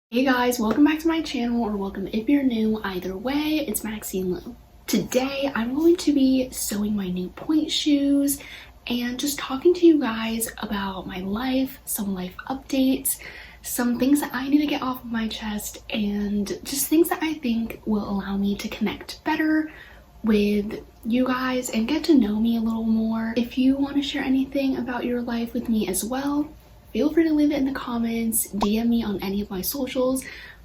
Hey guys, welcome back to my channel, or welcome if you're new. Either way, it's Maxine Lu. Today, I'm going to be sewing my new pointe shoes and just talking to you guys about my life, some life updates, some things that I need to get off of my chest, and just things that I think will allow me to connect better with you guys and get to know me a little more. If you want to share anything about your life with me as well, feel free to leave it in the comments, DM me on any of my socials.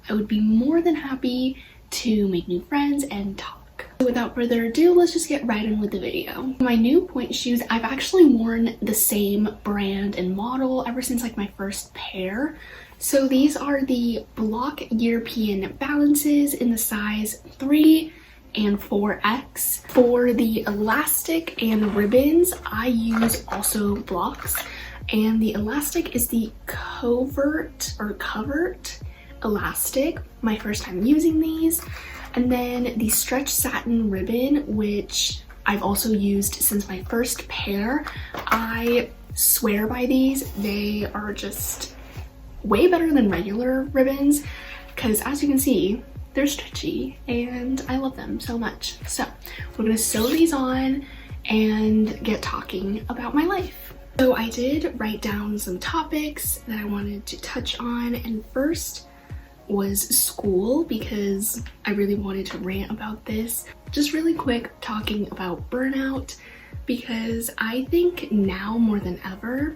I would be more than happy to make new friends and talk. So without further ado, let's just get right in with the video. My new pointe shoes, I've actually worn the same brand and model ever since like my first pair. So these are the Block European Balances in the size 3 and 4X. For the elastic and ribbons, I use also blocks. And the elastic is the covert elastic, my first time using these. And then the stretch satin ribbon, which I've also used since my first pair. I swear by these. They are just way better than regular ribbons because, as you can see, they're stretchy and I love them so much. So we're gonna sew these on and get talking about my life. So I did write down some topics that I wanted to touch on, and first was school because I really wanted to rant about this. Just really quick talking about burnout because I think now more than ever,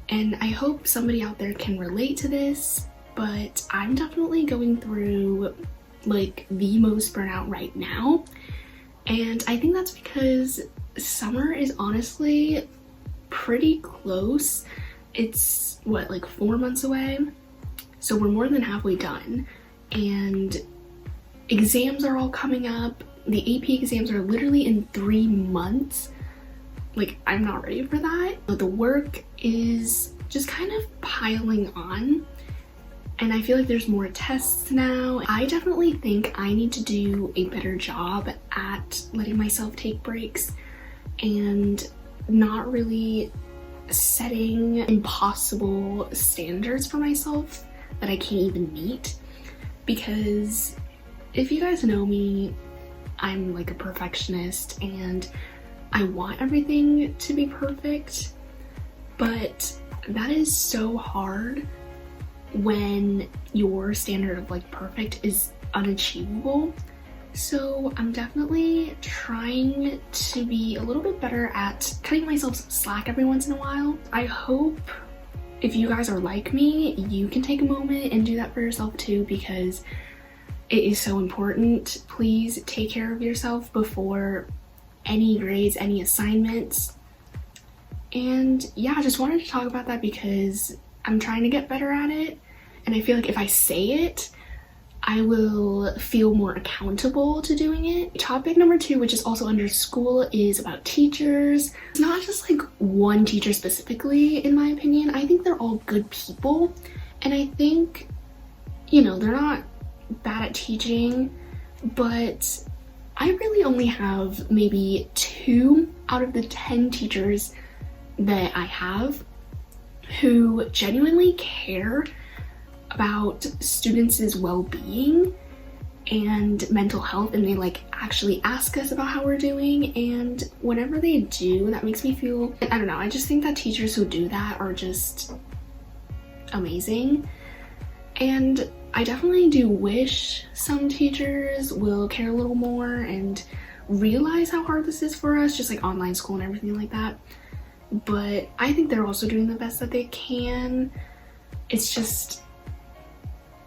and I hope somebody out there can relate to this, but I'm definitely going through like the most burnout right now. And I think that's because summer is honestly pretty close. It's what, like 4 months away? So we're more than halfway done, and exams are all coming up. The AP exams are literally in 3 months. Like, I'm not ready for that. The work is just kind of piling on, and I feel like there's more tests now. I definitely think I need to do a better job at letting myself take breaks and not really setting impossible standards for myself that I can't even meet. Because if you guys know me, I'm like a perfectionist and I want everything to be perfect, but that is so hard when your standard of like perfect is unachievable. So I'm definitely trying to be a little bit better at cutting myself some slack every once in a while. I hope if you guys are like me, you can take a moment and do that for yourself too, because it is so important. Please take care of yourself before any grades, any assignments. And yeah, I just wanted to talk about that because I'm trying to get better at it. And I feel like if I say it, I will feel more accountable to doing it. Topic number 2, which is also under school, is about teachers. It's not just like one teacher specifically, in my opinion. I think they're all good people. And I think, you know, they're not bad at teaching, but I really only have maybe 2 out of the 10 teachers that I have who genuinely care about students' well-being and mental health, and they like actually ask us about how we're doing. And whenever they do, that makes me feel, I don't know, I just think that teachers who do that are just amazing. And I definitely do wish some teachers will care a little more and realize how hard this is for us, just like online school and everything like that. But I think they're also doing the best that they can. It's just,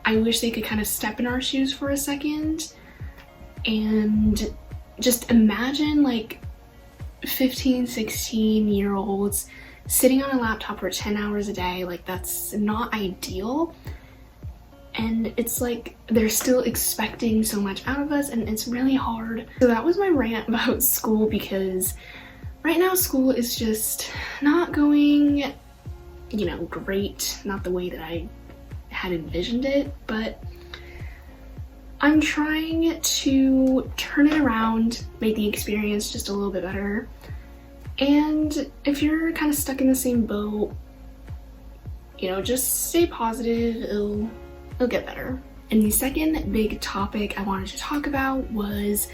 I wish they could kind of step in our shoes for a second and just imagine like 15, 16-year-olds sitting on a laptop for 10 hours a day. Like, that's not ideal. And it's like they're still expecting so much out of us, and it's really hard. So that was my rant about school, because right now school is just not going, you know, great. Not the way that I had envisioned it, but I'm trying to turn it around, make the experience just a little bit better. And if you're kind of stuck in the same boat, you know, just stay positive. it'll get better. And the second big topic I wanted to talk about was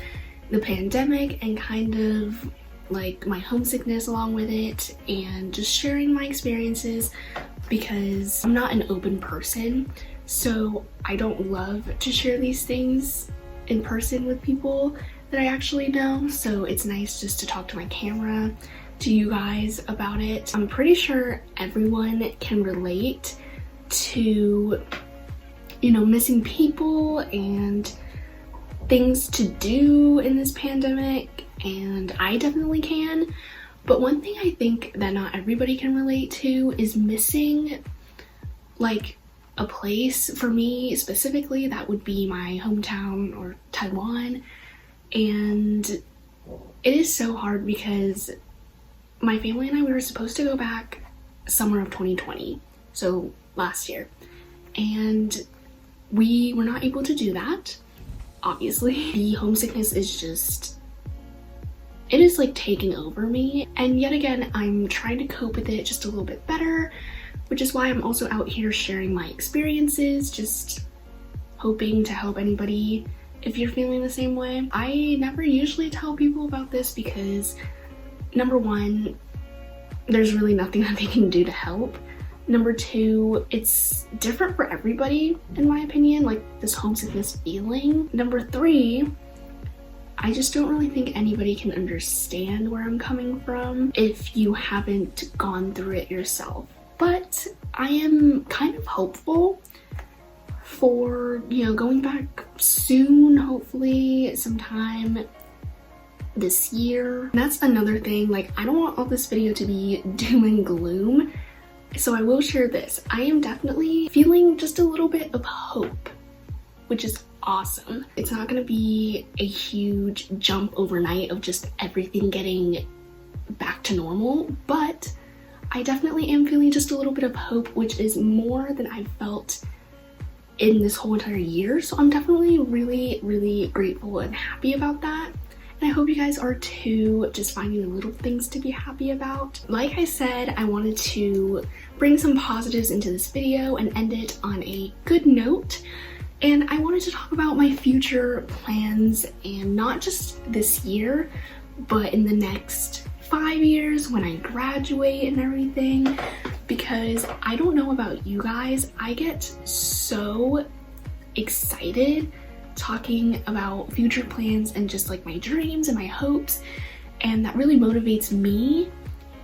the pandemic and kind of like my homesickness along with it, and just sharing my experiences, because I'm not an open person, so I don't love to share these things in person with people that I actually know. So it's nice just to talk to my camera, to you guys about it. I'm pretty sure everyone can relate to, you know, missing people and things to do in this pandemic, and I definitely can. But one thing I think that not everybody can relate to is missing like a place. For me specifically, that would be my hometown or Taiwan, and it is so hard because my family and I, we were supposed to go back summer of 2020, so last year, and we were not able to do that. Obviously, the homesickness is just, it is like taking over me, and yet again I'm trying to cope with it just a little bit better, which is why I'm also out here sharing my experiences, just hoping to help anybody if you're feeling the same way. I never usually tell people about this because, number one, there's really nothing that they can do to help. Number two, it's different for everybody, in my opinion, like this homesickness feeling. Number three, I just don't really think anybody can understand where I'm coming from if you haven't gone through it yourself. But I am kind of hopeful for, you know, going back soon, hopefully sometime this year. And that's another thing, like I don't want all this video to be doom and gloom, so I will share this. I am definitely feeling just a little bit of hope, which is awesome. It's not gonna be a huge jump overnight of just everything getting back to normal, but I definitely am feeling just a little bit of hope, which is more than I've felt in this whole entire year. So I'm definitely really grateful and happy about that. And I hope you guys are too, just finding the little things to be happy about. Like I said, I wanted to bring some positives into this video and end it on a good note. And I wanted to talk about my future plans, and not just this year, but in the next 5 years when I graduate and everything, because I don't know about you guys, I get so excited talking about future plans and just like my dreams and my hopes, and that really motivates me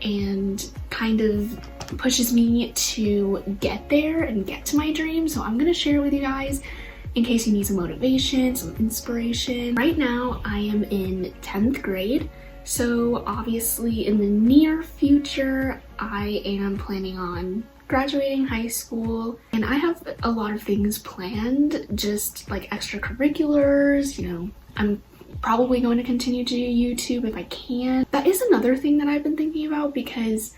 and kind of pushes me to get there and get to my dreams. So I'm gonna share it with you guys in case you need some motivation, some inspiration. Right now I am in 10th grade, so obviously in the near future I am planning on graduating high school, and I have a lot of things planned, just like extracurriculars. You know, I'm probably going to continue to do YouTube if I can. That is another thing that I've been thinking about, because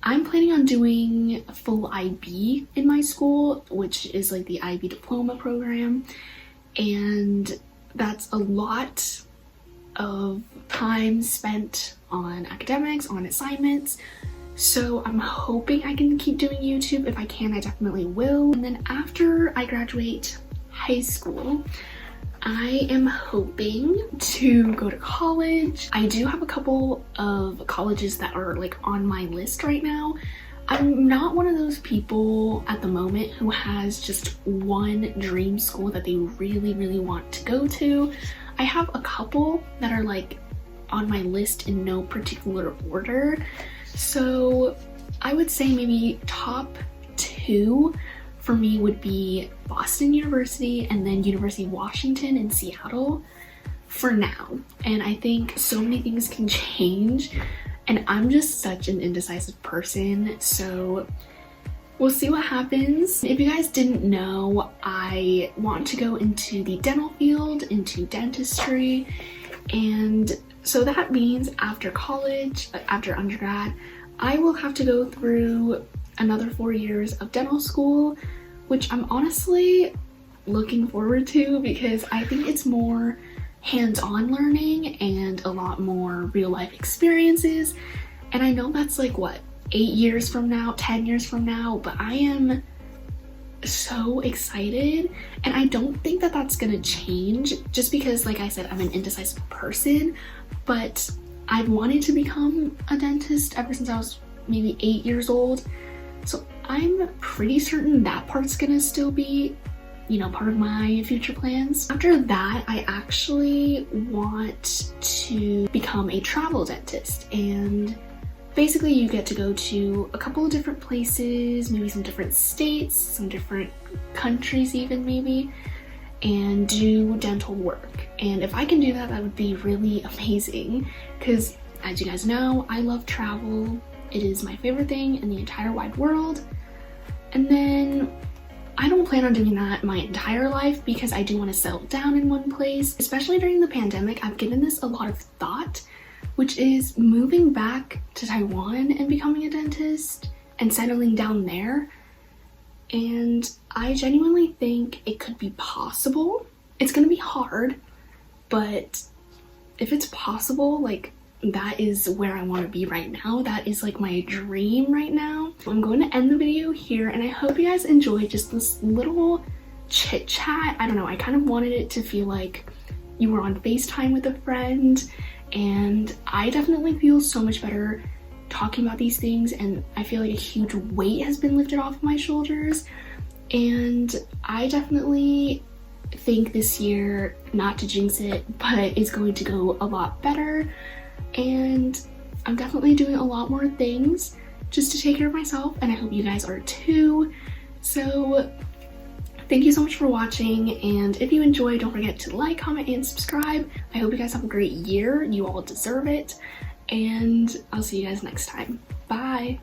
I'm planning on doing a full IB in my school, which is like the IB diploma program, and that's a lot of time spent on academics, on assignments. So I'm hoping I can keep doing YouTube. If I can, I definitely will. And then after I graduate high school, I am hoping to go to college. I do have a couple of colleges that are like on my list right now. I'm not one of those people at the moment who has just one dream school that they really want to go to. I have a couple that are like on my list in no particular order. So I would say maybe top 2 for me would be Boston University and then University of Washington in Seattle for now. And I think so many things can change, and I'm just such an indecisive person, so we'll see what happens. If you guys didn't know, I want to go into the dental field, into dentistry, and so that means after college, after undergrad, I will have to go through another 4 years of dental school, which I'm honestly looking forward to, because I think it's more hands-on learning and a lot more real-life experiences. And I know that's like, what, 8 years from now, 10 years from now, but I am so excited, and I don't think that that's gonna change just because, like I said, I'm an indecisive person, but I've wanted to become a dentist ever since I was maybe 8 years old. So I'm pretty certain that part's gonna still be, you know, part of my future plans. After that, I actually want to become a travel dentist, and basically you get to go to a couple of different places, maybe some different states, some different countries even maybe, and do dental work. And if I can do that, that would be really amazing, because as you guys know, I love travel. It is my favorite thing in the entire wide world. And then I don't plan on doing that my entire life because I do want to settle down in one place. Especially during the pandemic, I've given this a lot of thought, which is moving back to Taiwan and becoming a dentist and settling down there. And I genuinely think it could be possible. It's gonna be hard, but if it's possible, like, that is where I want to be right now. That is like my dream right now. I'm going to end the video here, and I hope you guys enjoyed just this little chit chat. I don't know, I kind of wanted it to feel like you were on FaceTime with a friend, and I definitely feel so much better talking about these things, and I feel like a huge weight has been lifted off of my shoulders. And I definitely think this year, not to jinx it, but it's going to go a lot better. And I'm definitely doing a lot more things just to take care of myself, and I hope you guys are too. So thank you so much for watching, and if you enjoyed, don't forget to like, comment, and subscribe. I hope you guys have a great year. You all deserve it, and I'll see you guys next time. Bye.